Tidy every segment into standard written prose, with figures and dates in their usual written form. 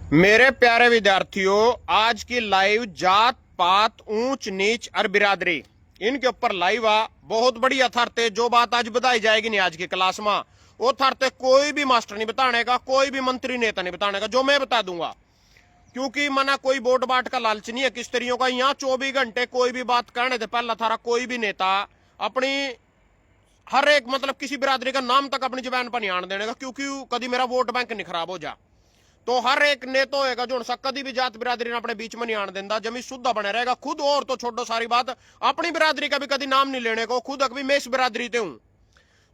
मेरे प्यारे विद्यार्थियों, आज की लाइव जात पात ऊंच नीच और बिरादरी इनके ऊपर लाइव आ बहुत बड़ी अथार्थ जो बात आज बताई जाएगी नहीं आज की क्लास में वो अथार्थ कोई भी मास्टर नहीं बताने का, कोई भी मंत्री नेता नहीं बताने का, जो मैं बता दूंगा। क्योंकि मना कोई वोट बाट का लालच नहीं है किस तरियों का। यहाँ 24 घंटे कोई भी बात करने से पहला थारा कोई भी नेता अपनी हर एक मतलब किसी बिरादरी का नाम तक अपनी जबान पर नहीं आने देने का, क्योंकि कभी मेरा वोट बैंक नहीं खराब हो जा। तो हर एक ने तो होगा जो कदी भी जात बिरादरी ने अपने बीच में नहीं आने देता, जमी शुद्ध बने रहेगा खुद। और तो छोड़ो सारी बात, अपनी बिरादरी का भी कभी नाम नहीं लेने को, खुद अभी मैं इस बिरादरी से हूं।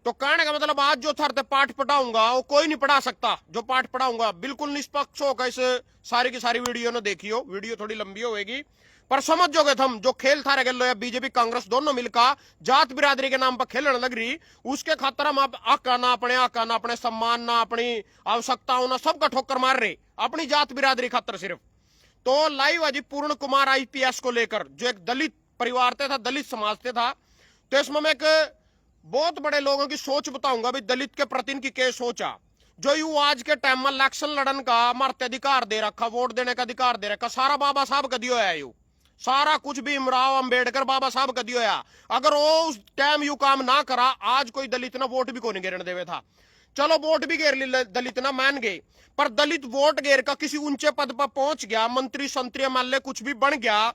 तो कहने का मतलब आज जो थरते पाठ पढ़ाऊंगा वो कोई नहीं पढ़ा सकता। जो पाठ पढ़ाऊंगा बिल्कुल निष्पक्ष होगा। इस सारी की सारी वीडियो ने देखियो, वीडियो थोड़ी लंबी होगी पर समझ जोगे थम जो खेल थारे गल या बीजेपी कांग्रेस दोनों मिलकर जात बिरादरी के नाम पर खेलने लग रही, उसके खातर हम आका ना अपने सम्मान ना अपनी आवश्यकताओं ना सबका ठोकर मार रहे अपनी जात बिरादरी खातर सिर्फ। तो लाइव अजी पूर्ण कुमार आईपीएस को लेकर जो एक दलित परिवार से था, दलित समाज से था, तो इसमें मैं एक बहुत बड़े लोगों की सोच बताऊंगा भी दलित के प्रति इनकी क्या सोचा। जो यू आज के टाइम में इलेक्शन लड़न का मरते अधिकार दे रखा, वोट देने का अधिकार दे रखा, सारा बाबा साहब का दियो है यू सारा कुछ भी इमराव अंबेडकर बाबा साहब का दियो है। अगर वो उस टाइम यू काम ना करा आज कोई दलित ना वोट भी को नहीं गिरने देवे था। चलो वोट भी घेर ली दलित ना मान गए, पर दलित वोट घेर का किसी ऊंचे पद पर पहुंच गया, मंत्री संतरी एमएलए कुछ भी बन गया,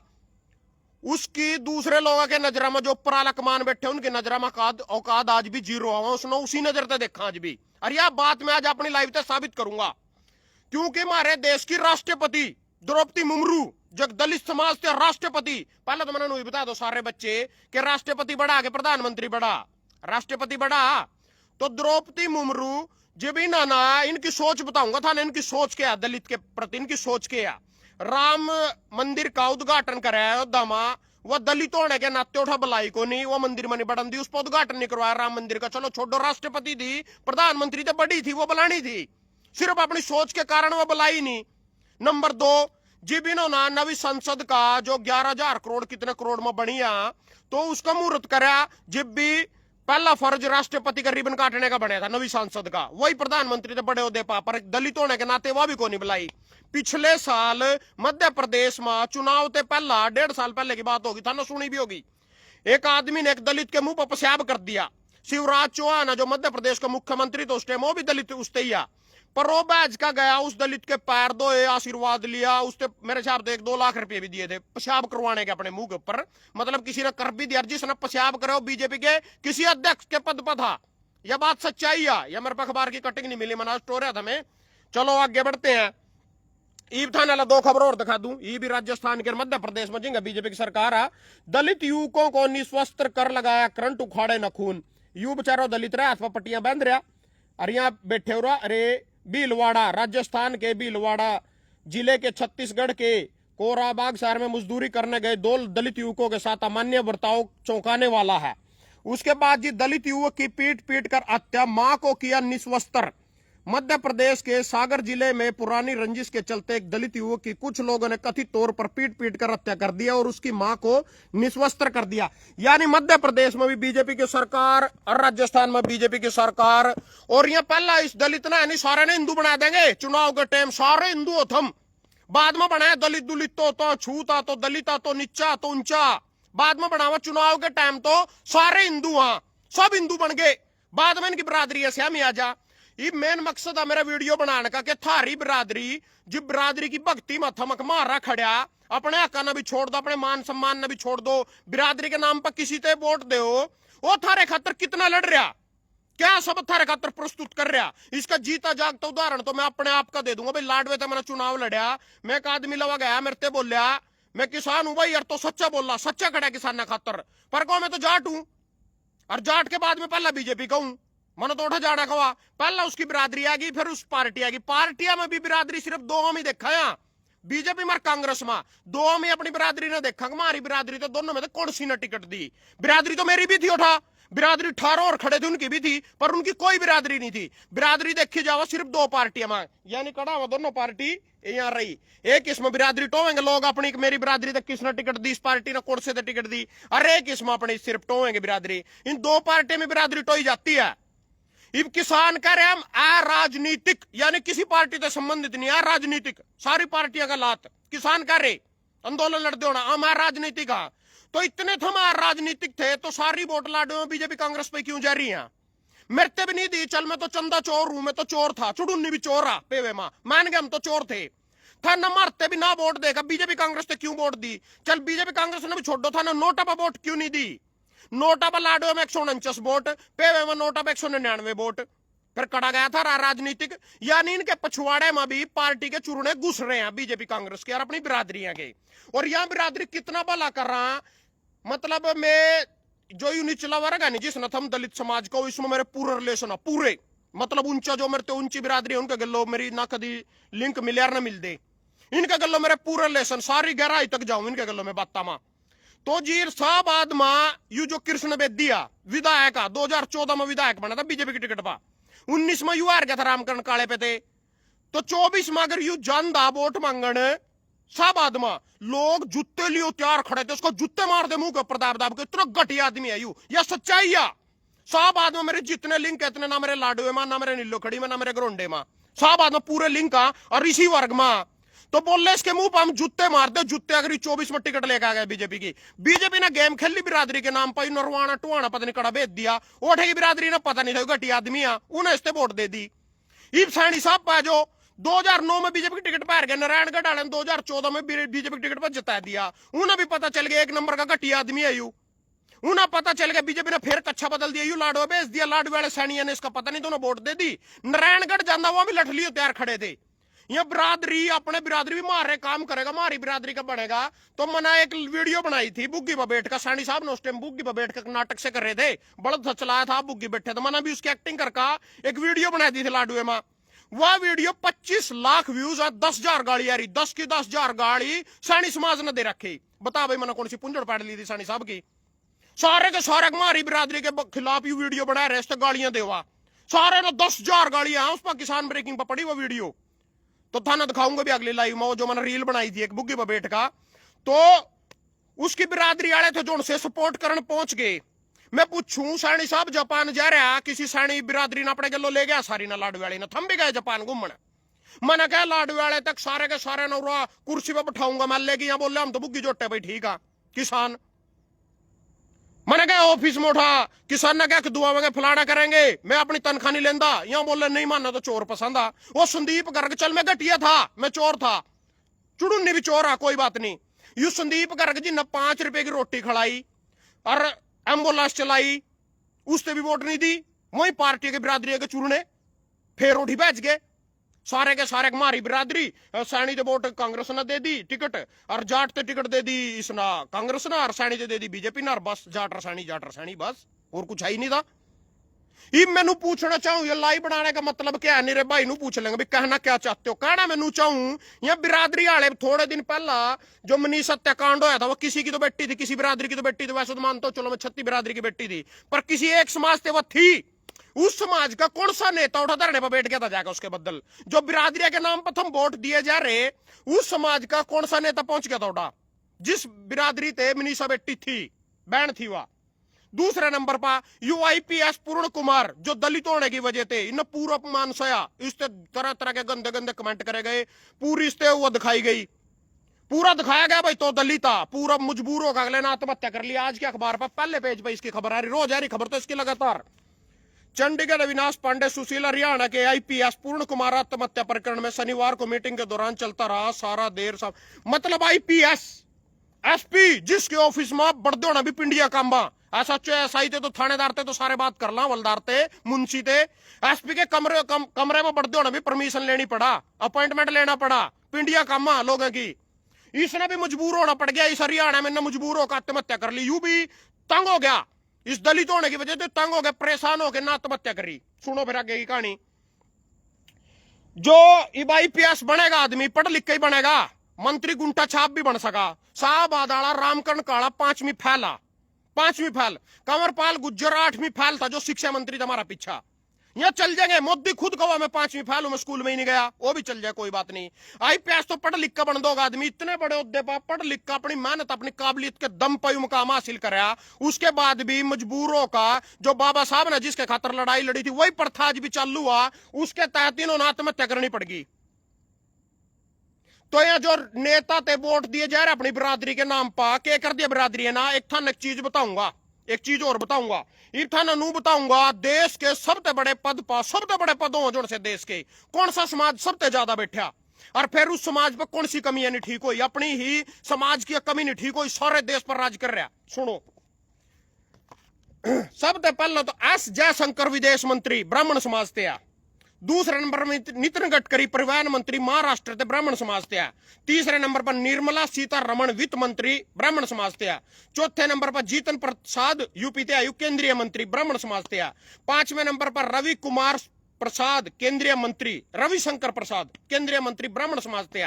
उसकी दूसरे लोगों के नजर में जो ऊपर कमान बैठे उनकी नजर में औकात आज भी जीरो है। उसने उसी नजर से देखा आज भी। और यह बात मैं आज अपनी लाइफ से साबित करूंगा, क्योंकि हमारे देश की राष्ट्रपति द्रौपदी मुर्मू जो दलित समाज से राष्ट्रपति, पहले तो मैंने बता दो सारे बच्चे कि राष्ट्रपति बड़ा के प्रधानमंत्री बड़ा, राष्ट्रपति बड़ा। तो द्रौपदी मुर्मू जब ना इनकी सोच बताऊंगा था ना, इनकी सोच क्या दलित के प्रति, इनकी सोच क्या। राम मंदिर का उद्घाटन कराया अयोध्या में, वह दलित होने के नाते उठा बुलाई को नहीं, वो मंदिर में नहीं बढ़न दी, उस पर उद्घाटन नहीं करवाया राम मंदिर का। चलो छोड़ो, राष्ट्रपति थी, प्रधानमंत्री तो बड़ी थी, वो बुलानी थी, सिर्फ अपनी सोच के कारण वो बुलाई नहीं। नंबर 2, जिब इन्होंने नवी संसद का जो 11,000 करोड़ कितने करोड़ में बनिया, तो उसका मुहूर्त करा जब भी पहला फर्ज राष्ट्रपति का रिबन काटने का बना था नवी संसद का, वही प्रधानमंत्री तो बड़े होते पर दलित होने के नाते वह भी को नहीं बुलाई। पिछले साल मध्य प्रदेश में चुनाव से पहला 1.5 साल पहले की बात होगी, था ना, सुनी भी होगी, एक आदमी ने एक दलित के मुंह पर पेशाब कर दिया। शिवराज चौहान जो मध्य प्रदेश का मुख्यमंत्री तो उस टाइम वो भी दलित उससे ही, पर वो बैच का गया उस दलित के पैर धोए, आशीर्वाद लिया, उससे मेरे हिसाब से 1-2 लाख रुपए भी दिए थे पेशाब करवाने के अपने मुंह के ऊपर। मतलब किसी ने कर भी दिया, जिसने पेशाब करे बीजेपी के किसी अध्यक्ष के पद पर था। यह बात सच्चाई है, यह मेरे पर अखबार की कटिंग नहीं मिली, मना स्टोर था मैं। चलो आगे बढ़ते हैं। ईब थाने वाला 2 खबर और दिखा दूं। ये भी राजस्थान के मध्य प्रदेश में जिंगा बीजेपी की सरकार है, दलित युवकों को निस्वस्त्र कर लगाया, करंट उखाड़े न खून। यू बेचारो दलित रहा, हाथ पर पट्टियां बांध रहा और यहाँ बैठे हो रहा। अरे भीलवाड़ा, राजस्थान के भीलवाड़ा जिले के छत्तीसगढ़ के कोराबाग शहर में मजदूरी करने गए 2 दलित युवकों के साथ अमान्य बर्ताव चौंकाने वाला है। उसके बाद जी दलित युवक की पीट पीट कर हत्या, मां को किया निस्वस्त्र। मध्य प्रदेश के सागर जिले में पुरानी रंजिश के चलते एक दलित युवक की कुछ लोगों ने कथित तौर पर पीट पीट कर हत्या कर दिया और उसकी मां को निस्वस्त्र कर दिया। यानी मध्य प्रदेश में भी बीजेपी की सरकार और राजस्थान में बीजेपी की सरकार। और यह पहला इस दलित ना यानी सारे ने हिंदू बना देंगे चुनाव के टाइम, सारे हिंदू हो थम। बाद में बनाया दलित दुलित तो छूता तो दलिता तो नीचा तो ऊंचा, बाद में बनावा चुनाव के टाइम तो सारे हिंदू, हाँ सब हिंदू बन गए। बाद में इनकी बिरादरी है श्यामी आजा। ये मेन मकसद है मेरा वीडियो बनाने का कि थारी बिरादरी जिब बिरादरी की भक्ति में थमक मारा खड़ा, अपने हक ना भी छोड़ दो, अपने मान सम्मान ना भी छोड़ दो, बिरादरी के नाम पर किसी ते वोट दो, वो थारे खातर कितना लड़ रहा, क्या सब थारे खातर प्रस्तुत कर रहा। इसका जीता जागता उदाहरण तो मैं अपने आप का दे दूंगा। भाई लाडवे से मैंने चुनाव लड़ा, मैं एक आदमी लवा गया, मेरे से बोलिया मैं किसान हूं भाई यार, तो सच्चा बोला, सच्चा खड़ा किसान खातर, पर कहो मैं तो जाट हूं और जाट के बाद में पहला बीजेपी कहूं, मन तो उठा जाना कहा, पहला उसकी बिरादरी आ गई, फिर उस पार्टी आ गई। पार्टियां में भी बिरादरी सिर्फ 2 में देखा है, बीजेपी में कांग्रेस में 2 में अपनी बिरादरी ने देखा। हमारी बिरादरी तो दोनों में तो कौन सी ने टिकट दी, बिरादरी तो मेरी भी थी, उठा बिरादरी 18 और खड़े थे उनकी भी थी, पर उनकी कोई बिरादरी नहीं थी। बिरादरी देखी जाओ सिर्फ 2 पार्टियां में, यानी कड़ा हुआ दोनों पार्टी यहाँ रही। एक इसमें बिरादरी टोवेंगे लोग अपनी, मेरी बिरादरी तक किसने टिकट दी, इस पार्टी ने कौन से टिकट दी, अरे एक इसमें अपनी सिर्फ टोवेंगे बिरादरी। इन 2 पार्टियों में बिरादरी टोई जाती है। इब किसान कह रहे हम अराजनीतिक, यानी किसी पार्टी से संबंधित नहीं, अराजनीतिक, सारी पार्टियां का लात किसान कह रहे आंदोलन लड़ते होना हम राजनीतिक। तो इतने तो हम राजनीतिक थे तो सारी वोट लाडो बीजेपी कांग्रेस पे क्यों जा रही है? मेरे भी नहीं दी, चल मैं तो चंदा चोर हूं, मैं तो चोर था, चुड़ुन्नी भी चोर आ पेवे मां मान गए हम तो चोर थे, था न मारते भी ना वोट देगा बीजेपी कांग्रेस ने क्यों वोट दी? चल बीजेपी कांग्रेस ने भी छोड़ दो, था ना नोटा पर वोट क्यों नहीं दी? नोटा पर लाडो में 149 वोट, पेवे में नोटा पर 199 वोट, फिर कड़ा गया था राजनीतिक। यानी इनके पछवाड़े में भी पार्टी के चुरने घुस रहे हैं बीजेपी कांग्रेस के और अपनी बिरादरियां के। और यहां बिरादरी कितना भला कर रहा, मतलब मैं जो यू निचला वर्ग है जिसने हम दलित समाज को, इसमें मेरे पूरे रिलेशन है पूरे, मतलब ऊंचा जो मेरे ऊंची बिरादरी है उनके गल्लो मेरी ना कभी लिंक मिले और ना मिल दे, इनके गल्लो मेरे पूरे रिलेशन सारी गहराई तक जाऊं इनके गल्लो में बात मा। तो जी साहब आदमा यू जो कृष्ण बेदिया विधायक 2014 में विधायक बना था बीजेपी की टिकट पर, 19 में यू हार गया था रामकरण काले पे थे, तो 24 में अगर यू जानदा वोट मांगन सब आदमा लोग जूते लियो तैयार खड़े थे, उसको जूते मार दे मुंह के ऊपर दाब दाब के, इतना घटिया आदमी है यू, या सच्चाई या सब आदमी मेरे जितने लिंक है इतने ना मेरे लाडुए मां, ना मेरे नीलो खड़ी में, ना मेरे ग्रोंडे मां, सब आदमी पूरे लिंक आ और इसी वर्ग मां। तो बोल रहे इसके मुंह पर हम जूते मारते, जूते अगर 24 में टिकट लेकर आ गए बीजेपी की, बीजेपी ने गेम खेली बिरादरी के नाम पर, नरवाना टुआना पता नहीं कड़ा भेज दिया, ओठे की बिरादरी ने पता नहीं था घटिया आदमी आ, उन्हें इससे वोट दे दी। ईब सैनी साहब पा जो 2009 में बीजेपी की टिकट पर गए, नारायणगढ़ वाले 2014 में बीजेपी की टिकट पर जिता दिया, उन्हें भी पता चल गया एक नंबर का घटिया आदमी है यू, उन्हें पता चल गया बीजेपी ने फिर कच्छा बदल दिया, यू लाडो भेज दिया, लाडू वाले सैनिया ने इसका पता नहीं तो वोट दे दी, नारायणगढ़ जाना वहां भी लठलियो तैयार खड़े थे। यह बिरादरी अपने बिरादरी भी मारे काम करेगा, हमारी बिरादरी का बनेगा। तो मैंने एक वीडियो बनाई थी बुग्गी पर बैठ कर, सैनी साहब ने उस टाइम बुग्गी पर बैठ कर नाटक से कर रहे थे, बड़ा चलाया था बुग्गी बैठे, तो मैंने भी उसकी एक्टिंग करके एक वीडियो बनाई दी थी लाडुए में, वह वीडियो 25 लाख व्यूज है, 10,000 गाड़ी आ रही, 10 की 10,000 गाड़ी सैनी समाज ने दे रखी। बता भाई मैंने कौन सी पुंजड़ पाड़ ली थी सैनी साहब की? सारे के सारे हमारी बिरादरी के खिलाफ ये वीडियो बना रहे, गाड़ियां देवा सारे ने 10,000 गाड़ियां, उस पर किसान ब्रेकिंग पर पड़ी वो वीडियो, तो थाना दिखाऊंगा भी अगली लाइव में, जो मैंने रील बनाई थी एक बुग्गी पर बैठ का, तो उसकी बिरादरी वाले थे जो उनसे सपोर्ट करने पहुंच गए। मैं पूछूं सैनी साहब जापान जा रहा, किसी सैनी बिरादरी ने अपने गलो ले गया सारी ना लाडू वाले ने, थम भी गए जापान घूमने, मैंने कहा लाडू वाले तक सारे के सारे नौरा कुर्सी पर बैठाऊंगा मैं लेके, यहाँ बोल रहे हम तो बुग्गी जोटे भाई ठीक है किसान, मैंने कहा ऑफिस में उठा किसान ने क्या दुआ में फलाना करेंगे, मैं अपनी तनख्वाह नहीं लेंदा, यहाँ बोल रहे नहीं मानना तो चोर पसंद आ, वो संदीप गर्ग चल मैं घटिया था मैं चोर था, चुड़ुन्नी भी चोर आ कोई बात नहीं, यू संदीप गर्ग जी ने 5 रुपए की रोटी खिलाई और एम्बुलेंस चलाई, उससे भी वोट नहीं दी, वही पार्टी के बिरादरी के चुरने फिर उठी भेज गए, सारे के सारे हमारी बिरादरी, सैनी तो वोट कांग्रेस ने दे दी टिकट, और जाट ते टिकट दे दी इसना कांग्रेस ने, और सैनी दे दी बीजेपी ने, और बस जाट रसानी बस, और कुछ है ही नहीं था। ये मैनू पूछना चाहूं ये लाइव बनाने का मतलब क्या है? मेरे भाई नू पूछ लेंगे भी कहना क्या चाहते हो, कहना मैनू चाहूं या बिरादरी वाले थोड़े दिन पहला जो मनीष हत्याकांड होया था वो किसी की तो बेटी थी, किसी बिरादरी की तो बेटी थी, वैसे तो मानता हूं चलो मैं 36 बिरादरी की बेटी थी, पर किसी एक समाज से वो थी, उस समाज का कौन सा नेता उठा धरने पर बैठ गया था जाकर उसके बदल, जो बिरादरी के नाम पर हम वोट दिए जा रहे उस समाज का कौन सा नेता पहुंच गया था उठा, जिस बिरादरी थे मनीषा बेटी थी बहन थी वह। दूसरे नंबर पर यूआईपीएस पूर्ण कुमार जो दलित होने की वजह थे इन पूरा अपमान सया, इससे तरह तरह के गंदे गंदे कमेंट करे गए, पूरी इससे वो दिखाई गई, पूरा दिखाया गया भाई तो दलित था, पूरा मजबूर होकर अगले ने आत्महत्या कर लिया। आज के अखबार पर पहले पेज पर इसकी खबर आ रही, रोज आ रही खबर तो इसकी लगातार। चंडीगढ़ अविनाश पांडे सुशील हरियाणा के आईपीएस पूर्ण कुमार आत्महत्या प्रकरण में शनिवार को मीटिंग के दौरान चलता रहा सारा देर सब, मतलब आईपीएस एसपी जिसके ऑफिस में बढ़ते होना भी पिंडिया कांबा, ऐसा एसआई थे तो थानेदार थे तो सारे बात कर ला, हवलदार थे मुंशी थे, एसपी के कमरे में बढ़ते होना भी परमिशन लेनी पड़ा, अपॉइंटमेंट लेना पड़ा, पिंडिया कामा लोगों की, इसने भी मजबूर होना पड़ गया, इस हरियाणा में मजबूर होकर आत्महत्या कर ली, यू भी तंग हो गया, इस दलित होने की वजह से तंग हो गए, परेशान होकर ना आत्महत्या करी। सुनो फिर आगे की कहानी, जो आईपीएस बनेगा आदमी पढ़ लिख के ही बनेगा, मंत्री गुंटा छाप भी बन सका, साहब आदाड़ा रामकरण काला 5वीं फैल, कंवरपाल गुज्जर 8वीं फैल था जो शिक्षा मंत्री था हमारा पीछा, यहाँ चल जाएंगे। मोदी खुद कहो मैं 5वीं फेल हूं, मैं स्कूल में ही नहीं गया, वो भी चल जाए, कोई बात नहीं। आईपीएस तो पढ़ लिख कर बन दोगा आदमी, इतने बड़े ओहदे पर पढ़ लिख कर अपनी मेहनत अपनी काबिलियत के दम पर मुकाम हासिल कराया, उसके बाद भी मजबूरों का जो बाबा साहब ने जिसके खातर लड़ाई लड़ी थी वही प्रथा आज भी चालू हुआ, उसके तहत इन्होंने आत्महत्या करनी पड़गी। तो यहाँ जो नेता थे वोट दिए जा रहे अपनी बिरादरी के नाम पर, क्या कर दिया बिरादरी है ना। एक थान एक चीज बताऊंगा, एक चीज और बताऊंगा, इथान नू बताऊंगा देश के सबसे बड़े पद पर, सबसे बड़े पदों जोड़ से देश के कौन सा समाज सबसे ज्यादा बैठा, और फिर उस समाज पर कौन सी कमियां नहीं ठीक हुई, अपनी ही समाज की कमी नहीं ठीक हुई, सारे देश पर राज कर रहा। सुनो, सबसे पहले तो एस जयशंकर विदेश मंत्री ब्राह्मण समाज थे। दूसरे नंबर में नितिन गडकरी परिवहन मंत्री महाराष्ट्र थे, ब्राह्मण समाज थे। तीसरे नंबर पर निर्मला सीतारमण वित्त मंत्री, ब्राह्मण समाज थे। चौथे नंबर पर जीतन प्रसाद यूपी थे आयु केंद्रीय मंत्री, ब्राह्मण समाज थे। पांचवें नंबर पर रवि कुमार प्रसाद केंद्रीय मंत्री, रविशंकर प्रसाद केंद्रीय मंत्री, ब्राह्मण समाज थे।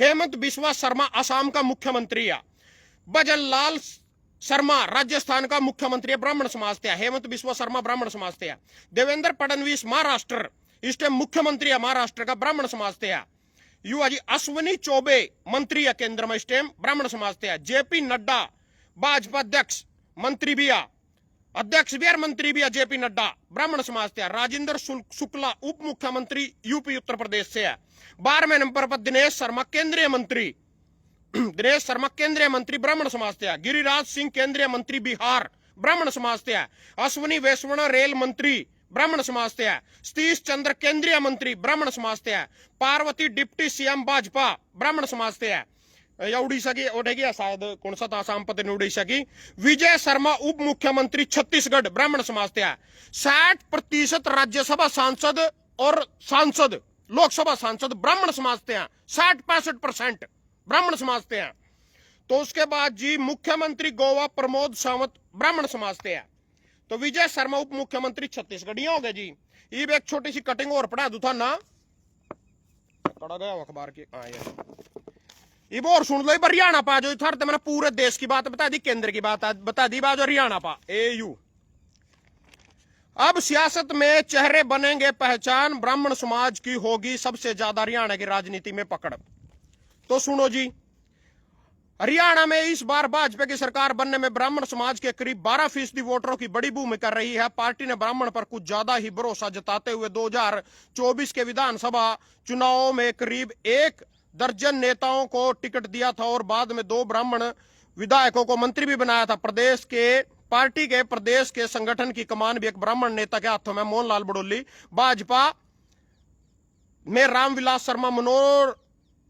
हेमंत बिस्वा शर्मा असम का मुख्यमंत्री, भजन लाल शर्मा राजस्थान का मुख्यमंत्री, ब्राह्मण समाज थे। हेमंत बिस्वा शर्मा ब्राह्मण समाज थे। देवेंद्र फडणवीस महाराष्ट्र इस टाइम मुख्यमंत्री है महाराष्ट्र का, ब्राह्मण समाज थे। युवाजी अश्विनी चौबे मंत्री है केंद्र में इस टाइम, ब्राह्मण समाज थे। जेपी नड्डा भाजपा अध्यक्ष मंत्री भी है, अध्यक्ष भी मंत्री भी है जेपी नड्डा, ब्राह्मण समाज थे। राजेंद्र शुक्ला उप मुख्यमंत्री यूपी उत्तर प्रदेश से है। 12वें नंबर पर दिनेश शर्मा केंद्रीय मंत्री, दिनेश शर्मा केंद्रीय मंत्री, ब्राह्मण समाज थे। गिरिराज सिंह केंद्रीय मंत्री बिहार, ब्राह्मण समाज थे। अश्विनी वैष्णव रेल मंत्री, ब्राह्मण समाज थे। सतीश चंद्र केंद्रीय मंत्री, ब्राह्मण समाज थे। पार्वती डिप्टी सीएम भाजपा, ब्राह्मण समाज थे। उड़ीसा की उठेगी शायद, कौन सा था आसाम पता नहीं, उड़ीसा की। विजय शर्मा उप मुख्यमंत्री छत्तीसगढ़, ब्राह्मण समाज थे। 60% राज्यसभा सांसद और सांसद लोकसभा सांसद ब्राह्मण समाज थे। 60-65% ब्राह्मण समाज थे। तो उसके बाद जी मुख्यमंत्री गोवा प्रमोद सावंत, ब्राह्मण समाज थे। तो विजय शर्मा उप मुख्यमंत्री छत्तीसगढ़ हो गए जी। ये भी एक छोटी सी कटिंग और पढ़ा दू था ना, पढ़ा गया अखबार की। ये और सुन लो, हरियाणा पा जो था, मैंने पूरे देश की बात बता दी, केंद्र की बात बता दी, बात हरियाणा पा एयू। अब सियासत में चेहरे बनेंगे पहचान, ब्राह्मण समाज की होगी सबसे ज्यादा हरियाणा की राजनीति में पकड़। तो सुनो जी, हरियाणा में इस बार भाजपा की सरकार बनने में ब्राह्मण समाज के करीब 12% वोटरों की बड़ी भूमिका रही है। पार्टी ने ब्राह्मण पर कुछ ज्यादा ही भरोसा जताते हुए 2024 के विधानसभा चुनावों में करीब 1 दर्जन नेताओं को टिकट दिया था और बाद में 2 ब्राह्मण विधायकों को मंत्री भी बनाया था। प्रदेश के पार्टी के प्रदेश के संगठन की कमान भी एक ब्राह्मण नेता के हाथों में, मोहनलाल बड़ोली। भाजपा में रामविलास शर्मा,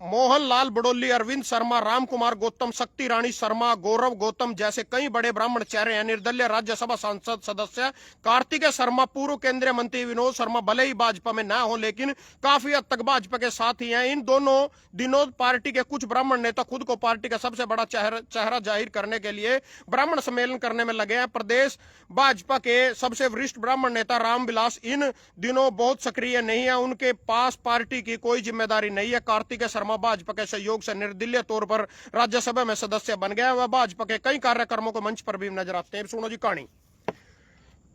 मोहनलाल बड़ोली, अरविंद शर्मा, रामकुमार गौतम, शक्ति रानी शर्मा, गौरव गौतम जैसे कई बड़े ब्राह्मण चेहरे हैं। निर्दलीय राज्यसभा सांसद सदस्य कार्तिकेय शर्मा, पूर्व केंद्रीय मंत्री विनोद शर्मा भले ही भाजपा में ना हो लेकिन काफी हद तक भाजपा के साथ ही हैं। इन दोनों दिनों पार्टी के कुछ ब्राह्मण नेता खुद को पार्टी का सबसे बड़ा चेहरा जाहिर करने के लिए ब्राह्मण सम्मेलन करने में लगे हैं। प्रदेश भाजपा के सबसे वरिष्ठ ब्राह्मण नेता रामविलास इन दिनों बहुत सक्रिय नहीं है, उनके पास पार्टी की कोई जिम्मेदारी नहीं है। कार्तिकेय शर्मा भाजपा के सहयोग से निर्दलीय तौर पर राज्यसभा में सदस्य बन गया। वह भाजपा के कई कार्यक्रमों को मंच पर भी नजर आते हैं। सुनो जी कहानी,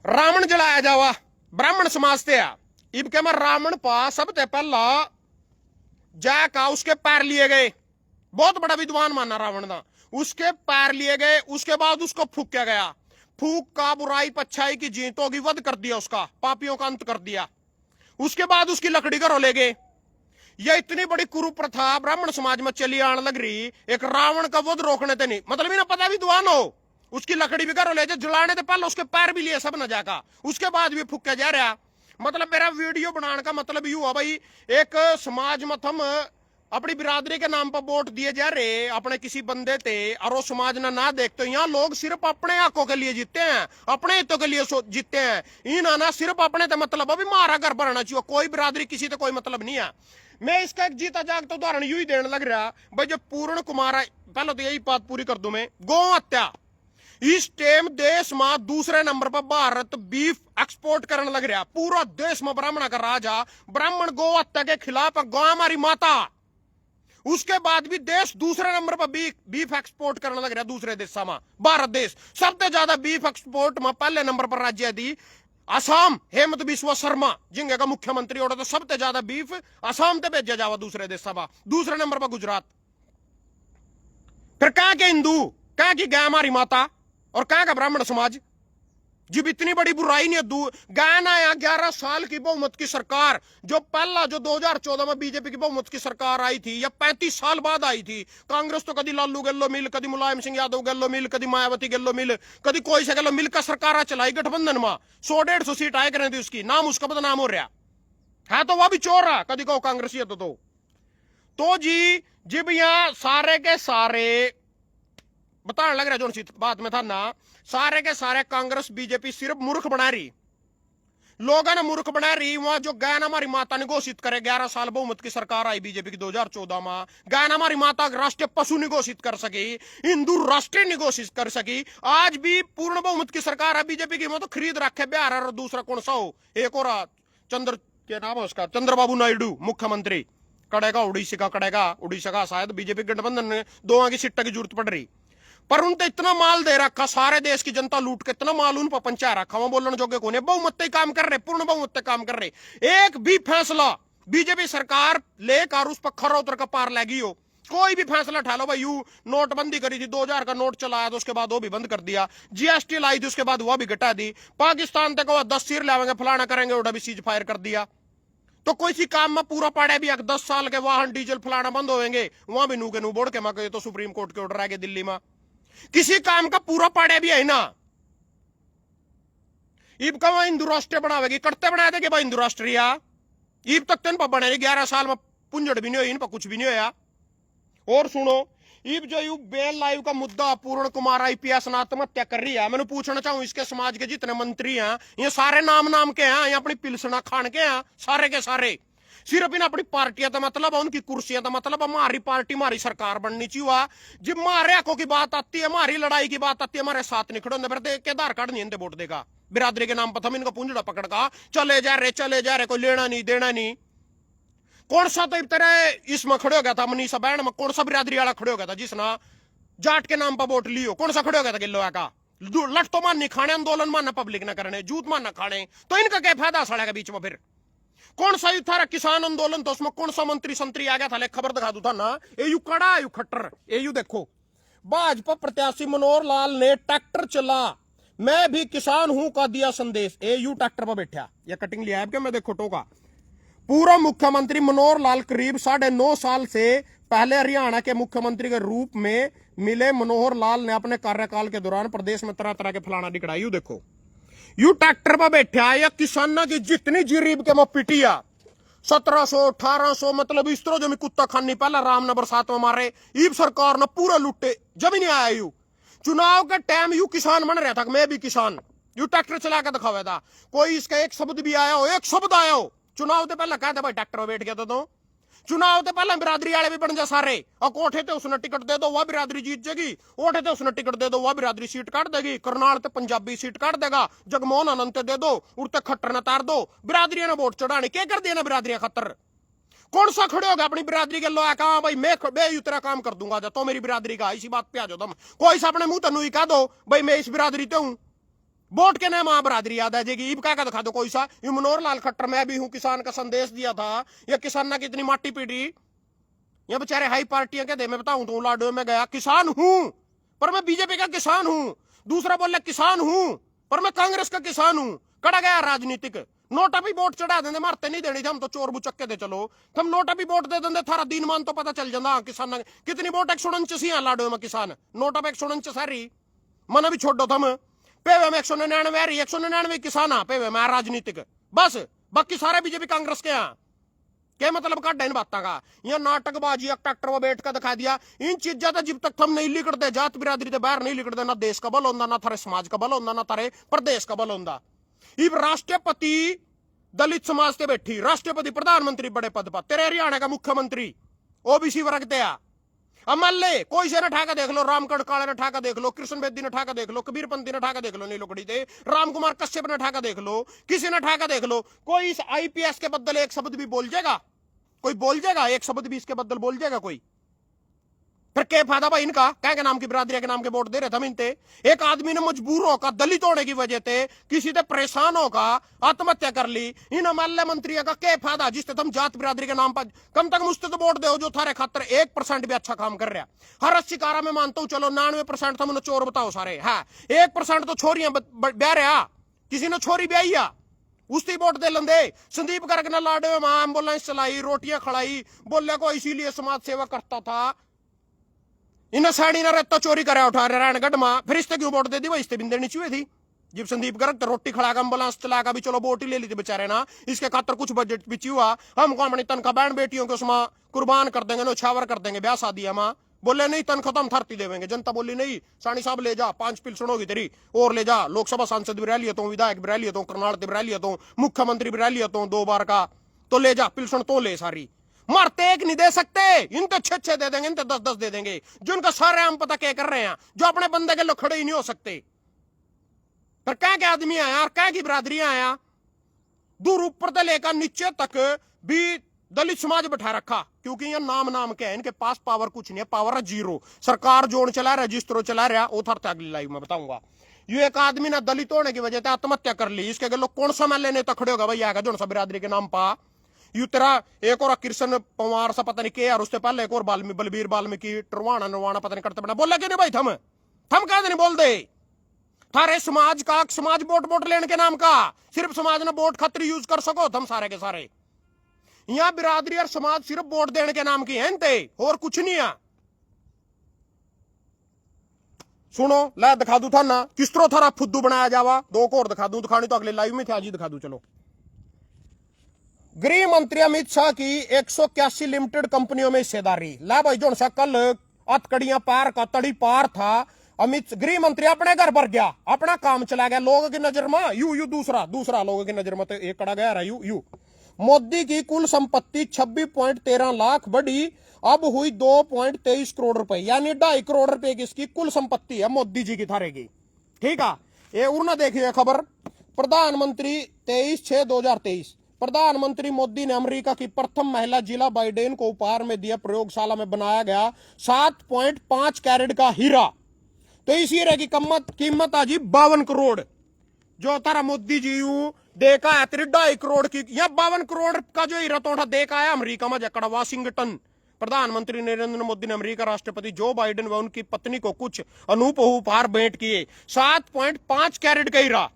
रावण जलाया जावा ब्राह्मण समाज से। इब के मैं रावण पा सबसे पहला जाका उसके पैर लिए गए, बहुत बड़ा विद्वान माना रावण ना, उसके पैर लिए गए। उसके बाद उसको फूका गया, फूक का बुराई पच्छाई की जीत होगी, वध कर दिया उसका, पापियों का अंत कर दिया। उसके बाद उसकी लकड़ी घरों ले गए। यह इतनी बड़ी कुरुप्रथा ब्राह्मण समाज में चली आने लग रही, एक रावण का वध रोकने थे नहीं, मतलब इन्हें पता विद्वान हो, उसकी लकड़ी भी घरों ले जाए, जलाने थे पहले उसके पैर भी लिए सब न जाका, उसके बाद भी फूका जा रहा। मतलब मेरा वीडियो बनाने का मतलब यू है भाई, एक समाज में हम अपनी बिरादरी के नाम पर वोट दिए जा रहे अपने किसी बंदे थे और वो समाज ना देखते। यहाँ लोग सिर्फ अपने हकों के लिए जीते हैं, अपने हितों के लिए जीते हैं। इन आना सिर्फ अपने थे मतलब, अभी मारा घर भरना चाहिए, कोई बिरादरी किसी तो कोई मतलब नहीं है। मैं इसका एक जीता जागता उदाहरण यू ही देने लग रहा भाई, जब पूर्ण कुमार, पहले तो यही बात पूरी कर दूं मैं, गौ हत्या इस टाइम देश में दूसरे नंबर पर भारत बीफ एक्सपोर्ट करने लग रहा, पूरा देश में ब्राह्मण का राजा, ब्राह्मण गौ हत्या के खिलाफ, गौ हमारी माता। उसके बाद भी देश दूसरे नंबर पर बीफ एक्सपोर्ट करने लग रहा दूसरे देशों में। भारत देश सबसे ज्यादा बीफ एक्सपोर्ट में पहले नंबर पर राज्य दी असम हेमंत बिस्वा शर्मा जिंगे का मुख्यमंत्री और तो सबसे ज्यादा बीफ असम ते भेजा जावा दूसरे देश सभा, दूसरे नंबर पर गुजरात। फिर कहां के हिंदू, कहां की गाय हमारी माता और कहां का ब्राह्मण समाज? जब इतनी बड़ी बुराई नहीं गाना है 11 साल की बहुमत की सरकार, जो पहला जो 2014 में बीजेपी की बहुमत की सरकार आई थी या 35 साल बाद आई थी। कांग्रेस तो कभी लालू गल्लो मिल, कभी मुलायम सिंह यादव गल्लो मिल, कभी मायावती गल्लो मिल, कभी कोई से गल्लो मिलकर सरकार चलाई गठबंधन में 100-150 सीट आए करें थी उसकी, नाम उसका बदनाम हो रहा है तो वह भी चोर रहा कभी कहो कांग्रेसी तो जी जब यहां सारे के सारे बताने लग रहा जो बात में था ना, सारे के सारे कांग्रेस बीजेपी सिर्फ मूर्ख बना रही, लोगों ने मूर्ख बना रही। वहां जो गायन हमारी माता ने घोषित करे, 11 साल बहुमत की सरकार आई बीजेपी की 2014 में, गायन हमारी माता राष्ट्रीय पशु नहीं घोषित कर सकी, हिंदू राष्ट्रीय नहीं घोषित कर सकी। आज भी पूर्ण बहुमत की सरकार है बीजेपी की, वो तो खरीद रखे बिहार और दूसरा कौन सा हो, एक और चंद्र क्या नाम है उसका, चंद्रबाबू नायडू मुख्यमंत्री कड़ेगा, उड़ीसा का शायद बीजेपी गठबंधन में दो की सीट की जरूरत पड़ रही। पर उन तो इतना माल दे रखा, सारे देश की जनता लूट के इतना माल उन पर पंचा रखा, वहां बोलने जोगे कोने बहुमत काम कर रहे, पूर्ण बहुमत काम कर रहे। एक भी फैसला बीजेपी सरकार लेकर उस पर खरा उतर का पार लगी हो, कोई भी फैसला उठा लो भाई। यू नोटबंदी करी थी, 2000 का नोट चलाया तो उसके बाद वो भी बंद कर दिया, जीएसटी लाई थी उसके बाद वह भी घटा दी, पाकिस्तान तक वह 10 सिर लावेंगे फलाना करेंगे उड़ा भी सीज फायर कर दिया। तो कोई सी काम में पूरा पड़े भी 10 साल के वाहन डीजल फलाना बंद होंगे, वहां भी नू के नू बोड़ के मैं तो सुप्रीम कोर्ट के ऑर्डर आगे दिल्ली में किसी काम का पूरा पाड़े भी है ना। ईब का वहां हिंदू राष्ट्रीय बनावेगी, करते बनाए थे कि भाई हिंदू राष्ट्रीय ईब तक तो इन पर बने 11 साल में पुंजड़ भी नहीं हुई, इन पर कुछ भी नहीं होया। और सुनो ईब जो यू बेल लाइव का मुद्दा पूर्ण कुमार आईपीएस आत्महत्या कर रही है, मैंने पूछना चाहूं इसके समाज के जितने मंत्री हैं ये सारे नाम के हैं, ये अपनी पिलसना खान के हैं सारे के सारे, सिर्फ इन अपनी पार्टियां तो मतलब उनकी कुर्सियां तो मतलब हमारी पार्टी हमारी सरकार बननी चाहिए। जब हमारे हकों की बात आती है, हमारी लड़ाई की बात आती है, हमारे साथ नहीं खड़े फिर के आधार कार्ड नहीं वोट देगा बिरादरी के नाम पर, हम इनको पूंजड़ा पकड़ का चले जा रहे कोई लेना नहीं देना नहीं। कौन सा तो तरह इसमें खड़े हो गया था मनीषा बैंड में, कौन सा बिरादरी वाला खड़े हो गया था जिसना जाट के नाम पर वोट लियो, कौन सा खड़े हो गया था गिल्लो का लट तो मान नहीं खाने, आंदोलन मानना पब्लिक ना करने, जूत मानना खाने, तो इनका क्या फायदा सड़ेगा बीच में। फिर कौन सा था किसान आंदोलन, तो उसमें कौन सा मंत्री संतरी आ गया था, ले खबर दिखा दू था ना, एयू कड़ा यू खट्टर एयू देखो भाजपा प्रत्याशी मनोहर लाल ने ट्रैक्टर चला मैं भी किसान हूं का दिया संदेश, एयू ट्रैक्टर पर बैठा, या कटिंग लिया है क्या मैं देखो टोका। पूर्व मुख्यमंत्री मनोहर लाल करीब 9.5 साल से पहले हरियाणा के मुख्यमंत्री के रूप में मिले। मनोहर लाल ने अपने कार्यकाल के दौरान प्रदेश में तरह तरह के फलाना दिखड़ा, यू देखो यू ट्रैक्टर पर बैठा या किसाना की जितनी जीरीब के पिटिया 1700 1800 मतलब इस तरह जो मैं कुत्ता खानी पहला राम ने बरसात में मारे, ईब सरकार ने पूरा लुटे जब ही नहीं आया। यू चुनाव के टाइम यू किसान बन रहा था, मैं भी किसान, यू ट्रैक्टर चला के दिखावा था, कोई इसका एक शब्द भी आया हो, एक शब्द आया हो। चुनाव तो पहले कहते भाई ट्रैक्टर में बैठ गया तो चुनाव तो पहले बिरादरी वाले भी बन जा सारे, और कोठे थे उसने टिकट दे दो वह बिरादरी जीत जाएगी, ओठे थे उसने टिकट दे दो वह बिरादरी सीट काट देगी, करनाल ते पंजाबी सीट काट देगा, जगमोहन आनंद दे दो उड़ते खट्टर न तार दो, बिरादरियों ने वोट चढ़ाने क्या कर दिया ना बिरादरियां खतर। कौन सा खड़े हो गया अपनी बिरादरी के लोग कहा भाई मैं तेरा काम कर दूंगा तो मेरी बिरादरी का, इसी बात पे आ जाओ तुम, कोई सा अपने मुंह तनु ही कह दो भाई मैं इस बिरादरी ते हूं, वोट के नाम बरादरी याद आ जाएगी। ईब का दिखा दो कोई सा, ये मनोहर लाल खट्टर मैं भी हूं किसान का संदेश दिया था, या किसान की इतनी माटी पीटी, ये बेचारे हाई पार्टियां कहते मैं बताऊं तो लाडो में गया किसान हूं पर मैं बीजेपी का किसान हूं, दूसरा बोले किसान हूं पर मैं कांग्रेस का किसान हूं, कड़ा गया राजनीतिक। नोटा भी वोट चढ़ा देंगे, मारते नहीं देनी हम तो चोर बुचक्के दे चलो, थम नोटा भी वोट दे देंगे थारा दिन मान तो पता चल जाता किसान कितनी वोट 149 लाडो में किसान, नोटा पे 149 सारी मन भी छोड़ो थम, पेवे में 199 199 किसान आ पेवे में राजनीतिक, बस बाकी सारे बीजेपी कांग्रेस के यहाँ क्या मतलब का इन बातों का, यह नाटकबाजी ट्रैक्टर में बैठ कर दिखा दिया। इन चीजों तो जब तक हम नहीं लिखते जात बिरादरी से बाहर नहीं लिखते, ना देश का बल होता, ना थारे समाज का बल होता, ना थारे प्रदेश का बल होता। इब राष्ट्रपति दलित समाज से बैठी, राष्ट्रपति प्रधानमंत्री बड़े पद पर, तेरे हरियाणा का मुख्यमंत्री ओबीसी वर्ग ते अमल्ले कोई से न ठाका देख लो, रामगढ़ काले ने ठाका देख लो, कृष्ण बेदी ने ठाका देख लो, कबीर पंथी ने ठाका देख लो, नहीं लोकड़ी थे राम कुमार कश्यप ने ठाका देख लो, किसी ने ठाका देख लो, कोई इस आईपीएस के बदल एक शब्द भी बोल जाएगा, कोई बोल जाएगा एक शब्द भी इसके बदल बोल जाएगा कोई, फिर क्या फायदा भाई इनका, क्या के नाम की बिरादरी के नाम के वोट दे रहे थे हम इनते। एक आदमी ने मजबूर होकर दलित होने की वजह से किसी से परेशान होकर आत्महत्या कर ली। इन एमएलए मंत्री का क्या फायदा जिससे तुम जात बिरादरी के नाम पर कम तक मुझसे तो वोट दो जो थारे खातर 1% भी अच्छा काम कर रहा। हर 80 कारा में मानता हूं, चलो 99% तुम चोर बताओ सारे है, 1% तो छोरियां ब्याह रहा, किसी ने छोरी ब्याही आ उसकी वोट दे लेंदे। संदीप गर्ग ने लाडे में मां एम्बुलेंस चलाई, रोटियां खड़ाई, बोले को इसीलिए समाज सेवा करता था। इन्हें साड़ी ना रहता चोरी करा उठा नारायणगढ़ में, फिर इससे क्यों वोट दे दी भाई, इससे बिंदे नहीं चाहिए थी। जब संदीप गर्ग रोटी खड़ा एम्बुलेंस चलाकर भी चलो वोट ही ले ली थी बेचारे ना, इसके खातर कुछ बजट भी हुआ, हमको अपनी तनख्वाह बहन बेटियों को उसमें कुर्बान कर देंगे, नौछावर कर देंगे ब्याह शादी में। बोले नहीं तनख्वाह तो हम थरती देवेंगे। जनता बोली नहीं सानी साहब ले जा 5 पिल्सण होगी तेरी और ले जा, लोकसभा सांसद भी रह लिया तो, विधायक भी रह लिया तो, कर्नाटक भी रह लिया तो, मुख्यमंत्री भी रह लिया तो 2 बार का, तो ले जा पिल्सण तो ले सारी। मरते एक नहीं दे सकते, इन तो 6-6 दे देंगे, इन तो 10-10 दे देंगे। जो उनका सारे हम पता क्या कर रहे हैं, जो अपने बंदे के लोग खड़े ही नहीं हो सकते। पर क्या के आदमी आया और क्या की बिरादरी आया, दूर ऊपर से लेकर नीचे तक भी दलित समाज बैठा रखा, क्योंकि ये नाम नाम के है, इनके पास पावर कुछ नहीं है, पावर है 0। सरकार जोड़ चला रहा, रजिस्टर चला रहा, वो था अगली लाइव में बताऊंगा। ये एक आदमी ने दलित होने की वजह से आत्महत्या कर ली, इसके लोग कौन सा मैं लेने तक खड़े होगा भाई, आएगा जो सा बिरादरी के नाम पा यू तेरा एक और कृष्ण पवार सा पता नहीं क्या, और उससे पहले एक और बलबीर बाल्मीकि टरवाना नरवाना पता नहीं करते बना, बोला क्यों नहीं भाई थम क्या नहीं बोल दे। थारे समाज का समाज वोट लेने के नाम का सिर्फ समाज ने वोट खातिर यूज कर सको तुम सारे के सारे। यहां बिरादरी और समाज सिर्फ वोट देने के नाम की है और कुछ नहीं है। सुनो ला दिखा दू था ना किस तरह थारा फुद्दू बनाया जावा, 2 को और दिखा दू, दिखानी तो अगले लाइव में थे, आज ही दिखा दू। चलो, गृह मंत्री अमित शाह की 181 लिमिटेड कंपनियों में हिस्सेदारी। ला भाई जो सा कल अतकड़ियां पार का तड़ी पार था, अमित गृह मंत्री अपने घर पर गया, अपना काम चला गया, लोगों की नजर में यू दूसरा लोगों की नजर में तो एक कड़ा गया यू। मोदी की कुल संपत्ति 26.13 लाख बढ़ी, अब हुई 2.23 करोड़ रुपए, यानी 2.5 करोड़ रुपए की इसकी कुल संपत्ति है मोदी जी की थारे की। ठीक है, ये उड़ना देखिए खबर, प्रधानमंत्री 23/6/2023। प्रधानमंत्री मोदी ने अमेरिका की प्रथम महिला जिला बाइडेन को उपहार में दिया प्रयोगशाला में बनाया गया 7.5 कैरेट का हीरा। तो इस हीरे की कीमत आज 52 करोड़, जो तारा मोदी जी देखा है तेरी 2.5 करोड़ की, या 52 करोड़ का जो हीरा तोड़ा देखा है अमेरिका में जकड़ा वाशिंगटन। प्रधानमंत्री नरेंद्र मोदी ने अमेरिका राष्ट्रपति जो बाइडेन व उनकी पत्नी को कुछ अनूप उपहार भेंट किए। 7.5 कैरेट का हीरा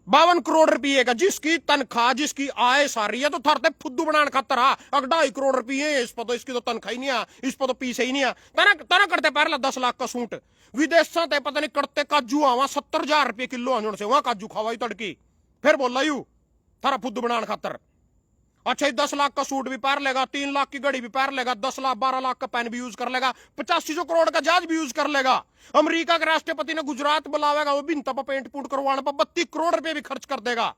52 करोड़ रुपये का, जिसकी तनख्वाह जिसकी आय सारी है तो थरते फुद्दू बनाने खातर है। अगर 2.5 करोड़ रुपये इस पर तो इसकी तो तनख्वाह ही नहीं है, इस पर तो पीछे ही नहीं है। तना करते पहले 10 लाख का सूट विदेशों से पता नहीं करते काजू आवा 70,000 रुपये किलो आने से वहां काजू खावा तड़की, फिर बोला यू थारा फुद्दू बनाने खातर। अच्छा 10 लाख का सूट भी पार लेगा, 3 लाख की घड़ी भी पार लेगा, 10 लाख 12 लाख का पेन भी यूज कर लेगा, 85 करोड़ का जहाज भी यूज कर लेगा। अमेरिका के राष्ट्रपति ने गुजरात बुलावेगा, वो बिन तब पेंट पूट करवाने पर 32 करोड़ रुपए भी खर्च कर देगा।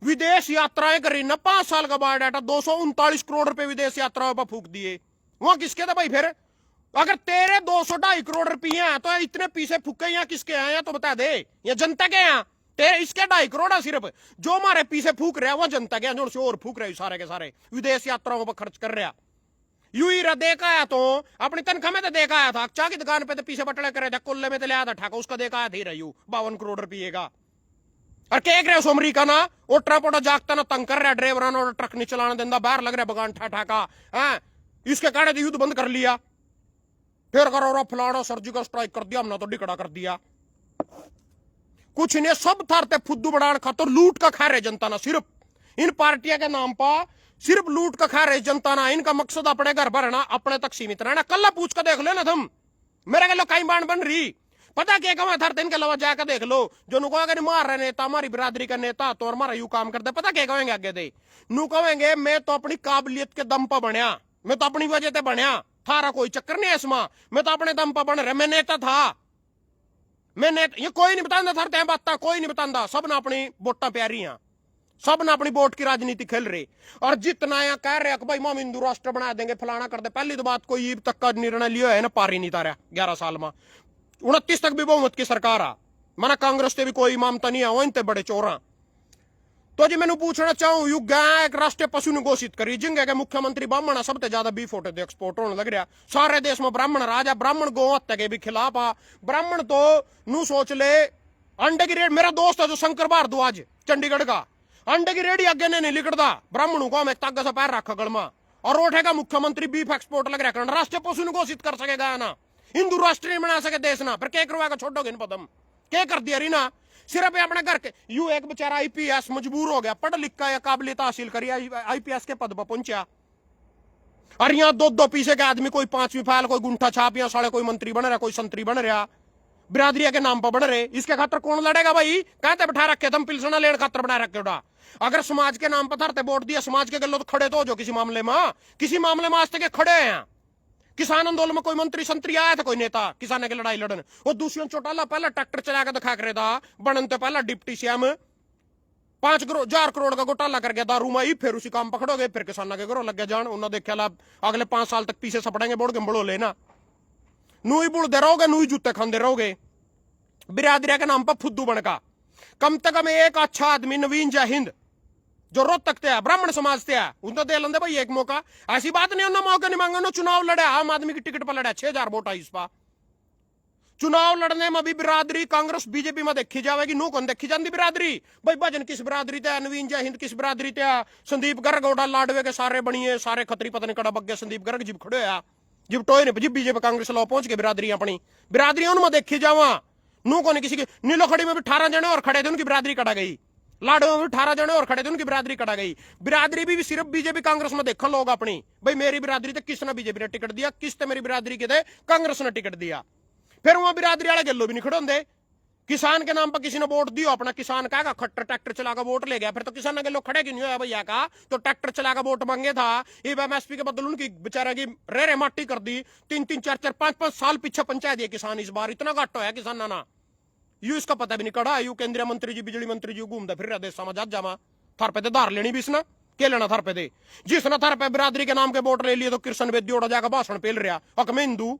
विदेश यात्राएं करी ना 5 साल का बायोडाटा 239 करोड़ रुपए विदेश यात्राओं पर फूक दिए। वहां किसके थे भाई, फिर अगर तेरे 200-2.5 करोड़ रुपये हैं तो इतने पीछे फूके यहाँ किसके हैं तो बता दे, ये जनता के हैं। तेरे इसके 2.5 करोड़ है सिर्फ, जो हमारे पीछे फूक रहे हैं वो जनता के जो से और फूक रहे सारे के सारे विदेश यात्राओं पर खर्च कर रहा। यू ही देखा है तो अपनी तनख्वाह में तो देखा आया था, चाय की दुकान पे तो पीछे बटड़े करे थे, कुल्ले में तो लिया था ठाका, उसका देखा आया था यू 52 करोड़ रुपये का। और क्या रहे उस अमरीका ना वो ट्रपोटा जागता ना तंग कर रहा ड्राइवर ना, ट्रक नहीं चलाना देता, बाहर लग रहा बगान ठाका है, इसके कारण तो युद्ध बंद कर लिया, फिर करो फलाना सर्जिकल स्ट्राइक कर दिया, हमने तो डिकड़ा कर दिया। कुछ नहीं, सब थारते फुद्दू बढ़ाने खातर लूट का खा रहे जनता ना, सिर्फ इन पार्टियों के नाम पर सिर्फ लूट का खा रहे जनता ना। इनका मकसद अपने घर पर रहना, अपने तक सीमित रहना। कल पूछ कर देख लो ना तुम, मेरे के लोग कहीं बाण बन रही पता क्या कमा थारते, इनके अलावा जाकर देख लो जो नु कहेंगे मार रहे नेता हमारी बिरादरी का नेता तो हमारा यू काम करते, पता क्या कहेंगे आगे दे नू कहेंगे मैं तो अपनी काबिलियत के दम पर बनया, मैं तो अपनी वजह से बनया, थारा कोई चक्कर नहीं है इसमें, मैं तो अपने दम पर बन रहा, मैं नेता था, मैं नेता। ये कोई नहीं बताता थारते हैं बात, कोई नहीं बताता, सब ने अपनी वोटा प्यारी हैं, सब ने अपनी वोट की राजनीति खेल रहे। और जितना यहाँ कह रहे भाई हम हिंदू राष्ट्र बना देंगे फलाना कर दे, पहली तो बात कोई अब तक का निर्णय लिया है ना, पार ही नहीं तारा 11 साल में, 29 तक भी बहुमत की सरकार आ, माना कांग्रेस से भी कोई मामता नहीं है, बड़े चोरा तो जी मैंने पूछना चाहूं यू गाय एक राष्ट्रीय पशु ने घोषित करी जिंगे के मुख्यमंत्री ब्राह्मण सबसे ज्यादा बीफ होटे एक्सपोर्ट होने लग रहा सारे देश में ब्राह्मण राजा ब्राह्मण गौ हत्या के भी खिलाफ आ ब्राह्मण तो नू सोच ले अंडे की रेट मेरा दोस्त है जो शंकर भारद्वाज चंडीगढ़ का अंडे की रेडी आगे नहीं लिकड़ता ब्राह्मणों को हमें ताकत से पैर रखा गलमा और उठेगा मुख्यमंत्री बीफ एक्सपोर्ट लग रहा राष्ट्रीय पशु ने घोषित कर सकेगा ना हिंदू राष्ट्र नहीं बना सके देश ना फिर क्या करवाएगा छोड़ोगे इन पदम क्या कर दिया री ना सिर्फ अपने घर के यू एक बेचारा आईपीएस मजबूर हो गया पढ़ लिख का काबिलियत हासिल करी आईपीएस के पद पर पहुंचा और यहाँ दो दो पीछे के आदमी कोई 5वीं फाइल कोई गुंठा छाप या साढ़े कोई मंत्री बन रहा कोई संतरी बन रहा बिरादरिया के नाम पर बढ़ रहे इसके खातर कौन लड़ेगा भाई कहते बैठा रखे तुम पिलसना लेन खातर बना रखे उड़ा अगर समाज के नाम पर धरते वोट दिया समाज के गलों तो खड़े तो हो जो किसी मामले में आज तक खड़े हैं किसान आंदोलन में कोई मंत्री संतरी आया था कोई नेता किसानों की लड़ाई लड़न वो दूसरी चौटाला पहला ट्रैक्टर चला कर दिखा करे था बनते पहला डिप्टी सीएम 5 करोड़ का घोटाला कर गया दारू में फिर उसी काम पकड़ोगे फिर किसानों के घरों लग गया जान उन्होंने देखा ला अगले 5 साल तक पीछे सपड़ेंगे बोड़ के बड़ो लेना नू ही बुड़ते रहोगे नू ही जूते खाते रहोगे बिरादरिया के नाम पर फुद्दू बनका कम से कम एक अच्छा आदमी नवीन जय हिंद जो रोहतक ते है ब्राह्मण समाज से है उनको दे लेंदे भाई एक मौका ऐसी बात नहीं उन्होंने मौका नहीं मांगा चुनाव लड़े आम आदमी की टिकट पर लड़ा 6000 वोट आई इस पर चुनाव लड़ने में भी बिरादरी कांग्रेस बीजेपी में देखी जाएगी नू कौन देखी जाती बिरादरी भाई भजन किस बिरादरी ते नवीन जय हिंद किस बिरादरी ते संदीप गर्ग ओडा लाडवे के सारे बनिए सारे खतरी पता नहीं कड़ा बग्गे संदीप गर्ग जिब खड़े है जिब टोए ने जिब बीजेपी कांग्रेस लो पहुंच के बिरादरी अपनी बिरादरी उनमें देखी जावा नू कौन किसी की नीलो खड़ी में भी 18 जने और खड़े थे उनकी बिरादरी कटा गई लाडो में 18 जने और खड़े थे उनकी बिरादरी कटा गई बिरादरी भी सिर्फ बीजेपी कांग्रेस में देखो लोग अपनी भाई मेरी बिरादरी थे किसने बीजेपी ने टिकट दिया किसने मेरी बिरादरी के थे कांग्रेस ने टिकट दिया फिर वहां बिरादरी वाले गलो भी नहीं खड़ोंदे किसान के नाम पर किसी ने वोट दियो अपना किसान का खट्टर ट्रैक्टर चलाकर वोट ले गया फिर तो किसान के लोग खड़े क्यों नहीं हुआ भैया का तो ट्रैक्टर चलाकर वोट मांगे था एमएसपी के बदल उनकी बेचारा की रे माटी कर दी 3-3 4-4 5-5 साल पीछे पंचायत है किसान इस बार इतना घट होया किसान ना यू इसका पता भी नहीं कड़ा यू केंद्रीय मंत्री जी बिजली मंत्री जी घूमता फिर रहा देश समझ जामा थर पे धार लेनी भी इसना के लेना थर पे दे जिसने थर पे बिरादरी के नाम के वोट ले लिए तो कृष्ण बेदी उड़ा जाकर भाषण पेल रहा अक मैं हिंदू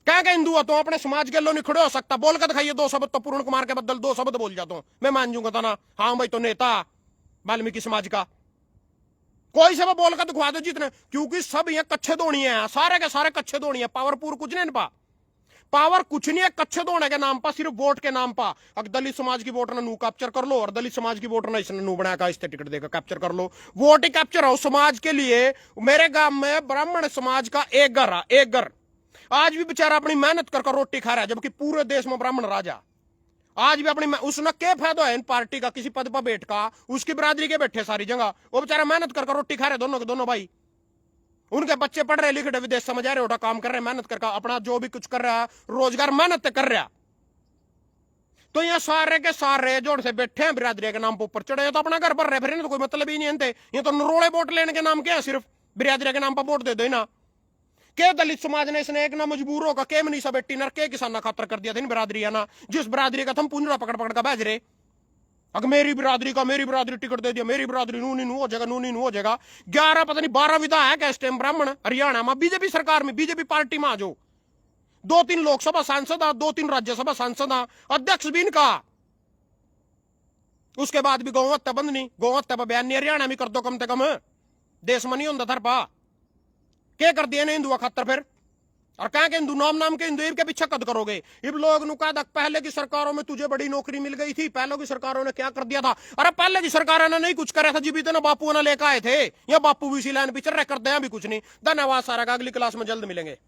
क्या हिंदू है तो अपने समाज के लो नहीं खड़े हो सकता बोल कर दिखाइए 2 शब्द तो पूर्ण कुमार के बदल 2 शब्द बोल जाता हूं मैं मान जूंगा था ना हाँ भाई तो नेता वाल्मीकि समाज का कोई सब बोल कर दिखवा दो जितने क्योंकि सब यहाँ कच्चे धोनी है सारे के सारे कच्चे धोनी है पावरपुर कुछ नहीं पा पावर कुछ नहीं है कच्चे धोने के नाम पर सिर्फ वोट के नाम पर अगर दलित समाज की वोट ना नू कैप्चर कर लो और दलित समाज की वोट ना इसने नू बनाया इससे टिकट देकर कैप्चर कर लो वोट ही कैप्चर हो समाज के लिए मेरे गांव में ब्राह्मण समाज का एक घर है एक घर आज भी बेचारा अपनी मेहनत कर रोटी खा रहा है जबकि पूरे देश में ब्राह्मण राजा आज भी अपनी उसने क्या फायदा है इन पार्टी का किसी पद पर बैठ का उसकी बिरादरी के बैठे सारी जगह वो बेचारा मेहनत कर रोटी खा रहे दोनों के दोनों भाई उनके बच्चे पढ़ रहे लिख रहे विदेश समझ आ रहे उठा काम कर रहे मेहनत कर अपना जो भी कुछ कर रहा है रोजगार मेहनत कर रहा तो यहाँ सारे के सारे जोड़ से बैठे हैं बिरादरी के नाम पर ऊपर चढ़े तो अपना घर भर रहे फिर तो कोई मतलब ही नहीं ये तो नरोड़े वोट लेने के नाम क्या है सिर्फ बिरादरी के नाम पर वोट दे दो ना के दलित समाज ने इसने एक ना मजबूर होगा के मनीषा बेटी नर के किसान खातर कर दिया था बिरादरी ना जिस बिरादरी का तुम पुंजड़ा पकड़ पकड़ का भेज रहे अगर मेरी बिरादरी टिकट दे दिया मेरी बिरादरी नू नहीं हो जाएगा नू नहीं हो जाएगा 11 पता नहीं 12 विधायक है इस टाइम ब्राह्मण हरियाणा में बीजेपी सरकार में बीजेपी पार्टी में आ जाओ 2-3 लोकसभा सांसद 2-3 राज्यसभा सांसद अध्यक्ष भी इनका उसके बाद भी गौ हत्या बंद नहीं गौ हत्या पर बयान नहीं हरियाणा में कर दो कम से कम देश में नहीं होता थर पा क्या कर दिया हिंदुआ खातर फिर और कहा के हिंदू नाम के हिंदू के पीछे कद करोगे इब लोग नुका पहले की सरकारों में तुझे बड़ी नौकरी मिल गई थी पहले की सरकारों ने क्या कर दिया था अरे पहले की सरकारों ने नहीं कुछ करा था जीवित ना बापू ने लेकर आए थे या बापू भी इसी लाइन पिछड़ रहे करते हैं भी कुछ नहीं धन्यवाद सारा का अगली क्लास में जल्द मिलेंगे।